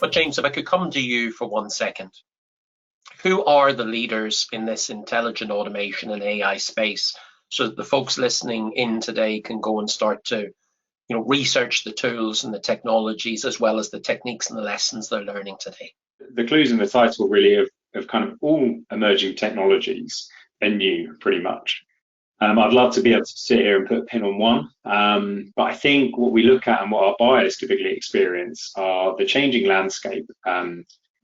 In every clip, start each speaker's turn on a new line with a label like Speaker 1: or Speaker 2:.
Speaker 1: But James, if I could come to you for 1 second, who are the leaders in this intelligent automation and AI space, so that the folks listening in today can go and start to, research the tools and the technologies as well as the techniques and the lessons they're learning today?
Speaker 2: The clues in the title really of kind of all emerging technologies are new, pretty much. I'd love to be able to sit here and put a pin on one, but I think what we look at and what our buyers typically experience are the changing landscape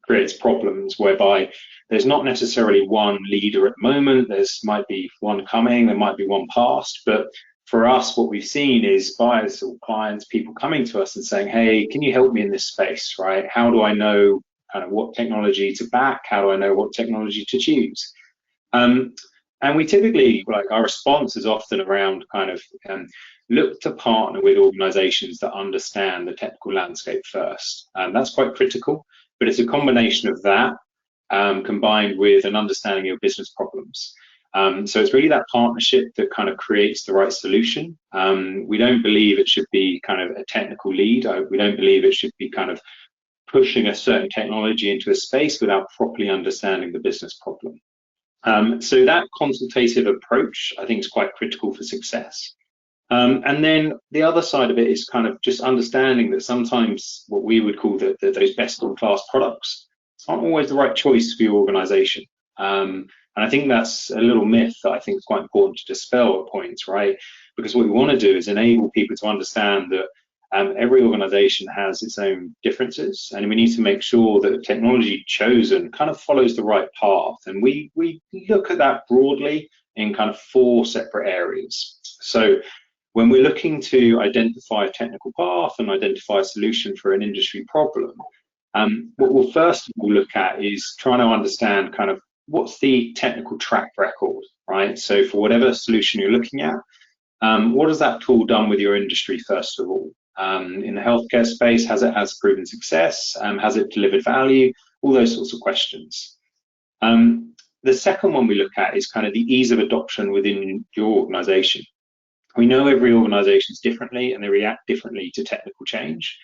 Speaker 2: creates problems whereby there's not necessarily one leader at the moment. There's might be one coming, there might be one past, but for us, what we've seen is buyers or clients, people coming to us and saying, hey, can you help me in this space, right? How do I know kind of what technology to back? How do I know what technology to choose? And we typically, like, our response is often around kind of look to partner with organizations that understand the technical landscape first. That's quite critical, but it's a combination of that combined with an understanding of business problems. So it's really that partnership that kind of creates the right solution. We don't believe it should be kind of a technical lead. We don't believe it should be kind of pushing a certain technology into a space without properly understanding the business problem. So that consultative approach, I think, is quite critical for success. And then the other side of it is kind of just understanding that sometimes what we would call those best-in-class products aren't always the right choice for your organization. And I think that's a little myth that I think is quite important to dispel at points, right? Because what we want to do is enable people to understand that every organization has its own differences, and we need to make sure that the technology chosen kind of follows the right path. And we look at that broadly in kind of 4 separate areas. So when we're looking to identify a technical path and identify a solution for an industry problem, what we'll first of all look at is trying to understand kind of what's the technical track record, right? So for whatever solution you're looking at, what has that tool done with your industry first of all? In the healthcare space, has it proven success? Has it delivered value? All those sorts of questions. The second one we look at is kind of the ease of adoption within your organization. We know every organization is differently and they react differently to technical change.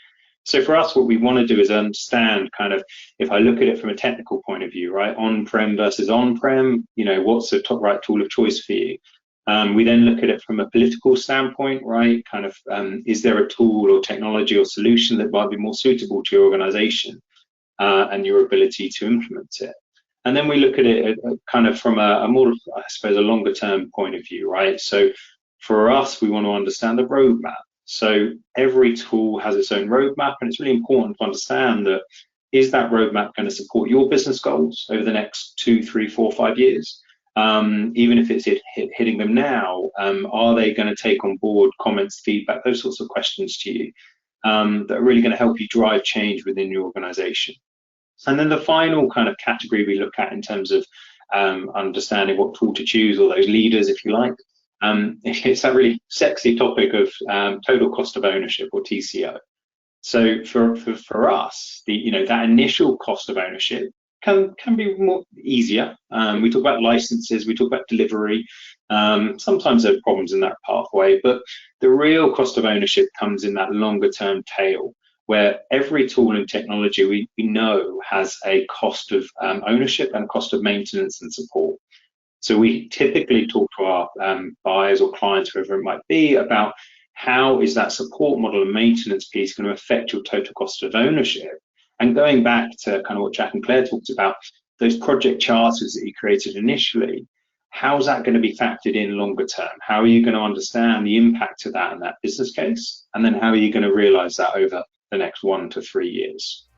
Speaker 2: So for us, what we want to do is understand kind of, if I look at it from a technical point of view, right, on-prem versus on-prem, what's the right tool of choice for you? We then look at it from a political standpoint, right? Kind of, is there a tool or technology or solution that might be more suitable to your organization and your ability to implement it? And then we look at it kind of from a more, I suppose, a longer term point of view, right? So for us, we want to understand the roadmap. So every tool has its own roadmap, and it's really important to understand that, is that roadmap going to support your business goals over the next 2, 3, 4, 5 years? Even if it's hitting them now, are they going to take on board comments, feedback, those sorts of questions to you that are really going to help you drive change within your organization? And then the final kind of category we look at in terms of understanding what tool to choose, or those leaders, if you like, it's that really sexy topic of total cost of ownership, or TCO. So for us, that initial cost of ownership can be more easier. We talk about licenses, we talk about delivery. Sometimes there are problems in that pathway, but the real cost of ownership comes in that longer term tail, where every tool and technology we know has a cost of ownership and cost of maintenance and support. So we typically talk to our buyers or clients, whoever it might be, about how is that support model and maintenance piece going to affect your total cost of ownership. And going back to kind of what Jack and Claire talked about, those project charters that you created initially, how's that going to be factored in longer term? How are you going to understand the impact of that in that business case? And then how are you going to realize that over the next 1 to 3 years?